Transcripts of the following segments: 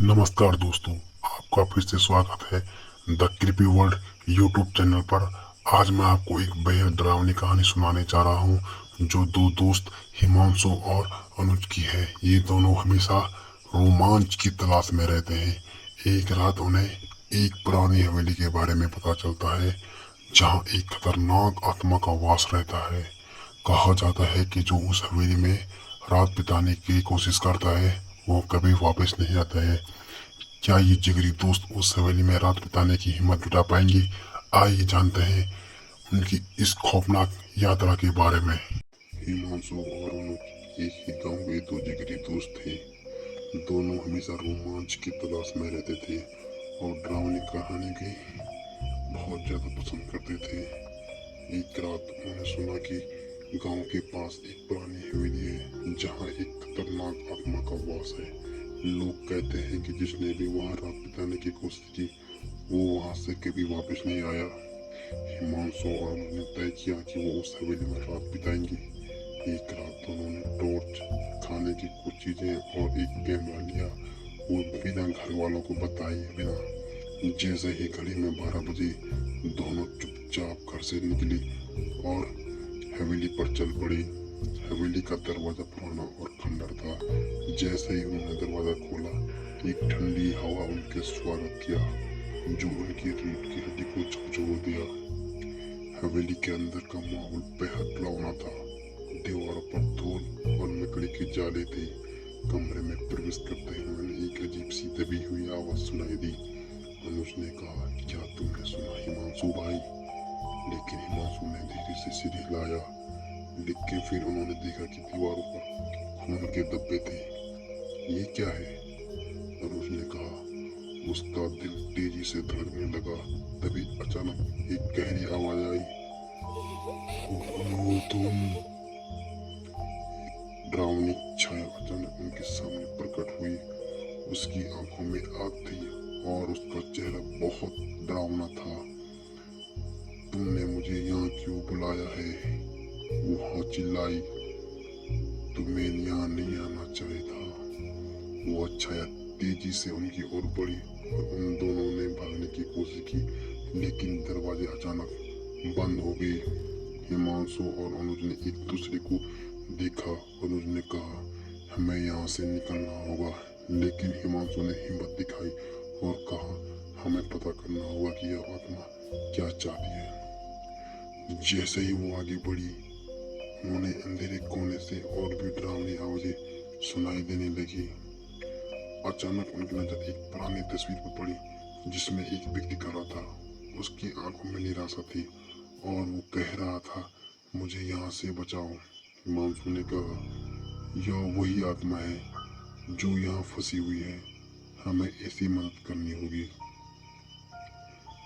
नमस्कार दोस्तों, आपका फिर से स्वागत है the creepy world YouTube channel पर। आज मैं आपको एक बेहद डरावनी कहानी सुनाने जा रहा हूँ जो दो दोस्त हिमांशु और अनुज की है। ये दोनों हमेशा रोमांच की तलाश में रहते हैं। एक रात उन्हें एक पुरानी हवेली के बारे में पता चलता है जहाँ एक खतरनाक आत्मा का वास रहता है। कहा जाता है कि जो उस हवेली में रात बिताने की कोशिश करता है वो कभी वापस नहीं आता है। क्या ये जिगरी दोस्त उस हवेली में रात बिताने की हिम्मत जुटा पाएंगे? आइए जानते हैं उनकी इस खौफनाक यात्रा के बारे में। हिमांशु और अनुज एक ही गांव के दो जिगरी दोस्त थे। दोनों हमेशा रोमांच की तलाश में रहते थे और डरावनी कहानी की बहुत ज्यादा पसंद करते थे। एक रात उन्होंने सुना कि गांव के पास एक पुरानी हवेली है जहां एक खतरनाक आत्मा का वास है। लोग कहते हैं कि जिसने भी वहां रात बिताने की कोशिश की वो वहां से कभी वापस नहीं आया। हिमांशु और उन्होंने तय किया कि वो उस हवेली में रात बिताएंगे। एक रात दोनों ने टॉर्च, खाने की कुछ चीजें और एक कैमरा लिया। वो बिना घर वालों को बताए बिना जैसे ही घड़ी में 12 बजे दोनों चुपचाप घर से निकले और हवेली पर चल पड़े। हवेली का दरवाजा पुराना और खंडर था। जैसे ही उन्होंने दरवाजा खोला एक ठंडी हवा उनके स्वागत किया जो उनकी रीढ़ की हड्डी को झकझोर दिया। हवेली के अंदर का माहौल बेहद डरावना था। दीवारों पर धूल और लकड़ी के जाले थे। कमरे में प्रवेश करते ही उन्हें एक अजीब सी दबी हुई आवाज सुनाई दी। अनुज ने कहा, क्या तुमने सुना हिमांशु भाई? लेकिन हिमांशु ने धीरे से सिर हिलाया। लेकिन फिर उन्होंने देखा कि दीवारों पर खून के धब्बे थे। ये क्या है? अनुज ने कहा। उसका दिल तेजी से धड़कने लगा। तभी अचानक एक गहरी आवाज आई, "ओ तुम!" डरावनी छाया अचानक उनके सामने प्रकट हुई। उसकी आंखों में आग थी और उसका चेहरा बहुत डरावना था। तुमने मुझे यहाँ क्यों बुलाया है? वो चिल्लाई। तुम्हें यहाँ नहीं आना चाहिए था। वो छाया तेजी से उनकी ओर बढ़ी और उन दोनों ने भागने की कोशिश की लेकिन दरवाजे अचानक बंद हो गए। हिमांशु और अनुज ने एक दूसरे को देखा। अनुज ने कहा, हमें यहाँ से निकलना होगा। लेकिन हिमांशु ने हिम्मत दिखाई और कहा, हमें पता करना होगा कि यह आत्मा क्या चाहती है। जैसे ही वो आगे बढ़ी उन्होंने अंधेरे कोने से और भी डरावनी आवाजें सुनाई देने लगी। अचानक उनकी नजर एक पुरानी तस्वीर पर पड़ी जिसमें एक व्यक्ति खड़ा था। उसकी आंखों में निराशा थी और वो कह रहा था, मुझे यहाँ से बचाओ। हिमांशु ने कहा, यह वही आत्मा है जो यहाँ फंसी हुई है। हमें ऐसी मदद करनी होगी।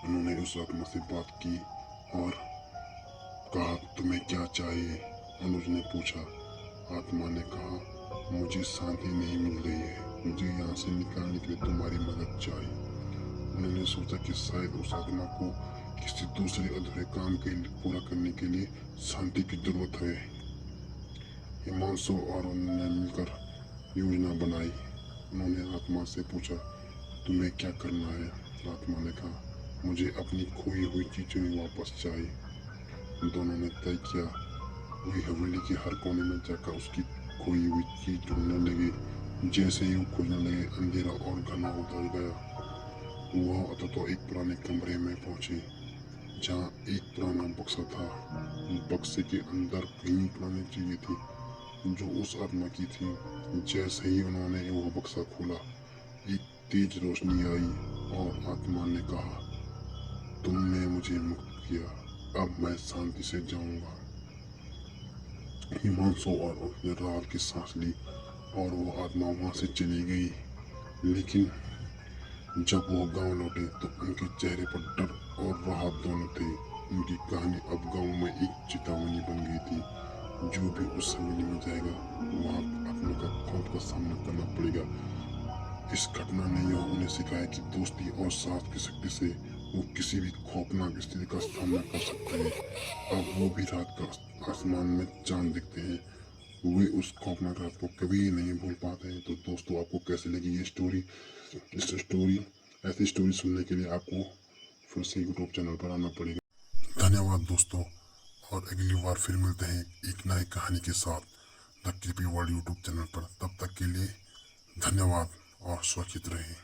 उन्होंने उस आत्मा से बात की और कहा, तुम्हें क्या चाहिए? अनुज ने पूछा। आत्मा ने कहा, मुझे शांति नहीं मिल रही है। मुझे यहाँ से निकालने के लिए तुम्हारी मदद चाहिए। उन्होंने सोचा कि शायद उस आत्मा को किसी दूसरे अधूरे काम के लिए पूरा करने के लिए शांति की जरूरत है। हिमांशु और उन्होंने मिलकर योजना बनाई। उन्होंने आत्मा से पूछा, तुम्हें क्या करना है? आत्मा ने कहा, मुझे अपनी खोई हुई चीजें वापस चाहिए। दोनों ने तय किया वही हवेली के हर कोने में जाकर उसकी खोई हुई चीज ढूंढने लगे। जैसे ही वो खोजने लगे अंधेरा और घना होता गया। वह तो एक पुराने कमरे में पहुंचे जहाँ एक पुराना बक्सा था। बक्से के अंदर कई पुरानी चीजें थी जो उस आत्मा की थी। जैसे ही उन्होंने वह बक्सा खोला एक तेज रोशनी आई और आत्मा ने कहा, तुमने मुझे मुक्त किया, अब मैं शांति से जाऊंगा। हिमांशु और उसने राहत की सांस ली और वो आत्मा वहां से चली गई। लेकिन जब वो गांव लौटे तो उनके चेहरे पर डर और राहत दोनों थे। उनकी कहानी अब गांव में एक चेतावनी बन गई थी। जो भी उस हवेली में जाएगा वहाँ आत्मा का खौफ का सामना करना पड़ेगा। इस घटना ने यह उन्हें सिखाया कि दोस्ती और साथ की शक्ति से वो किसी भी खौफनाक स्थिति का सामना कर सकते हैं। अब वो भी रात का आसमान में चांद दिखते हैं। वे उस खौफनाक रात को कभी नहीं भूल पाते हैं। तो दोस्तों, आपको कैसी लगी ये स्टोरी? इस स्टोरी ऐसी स्टोरी सुनने के लिए आपको फिर से यूट्यूब चैनल पर आना पड़ेगा। धन्यवाद दोस्तों, और अगली बार फिर मिलते हैं एक नई कहानी के साथ the creepy world YouTube channel पर। तब तक के लिए धन्यवाद और सुरक्षित रहें।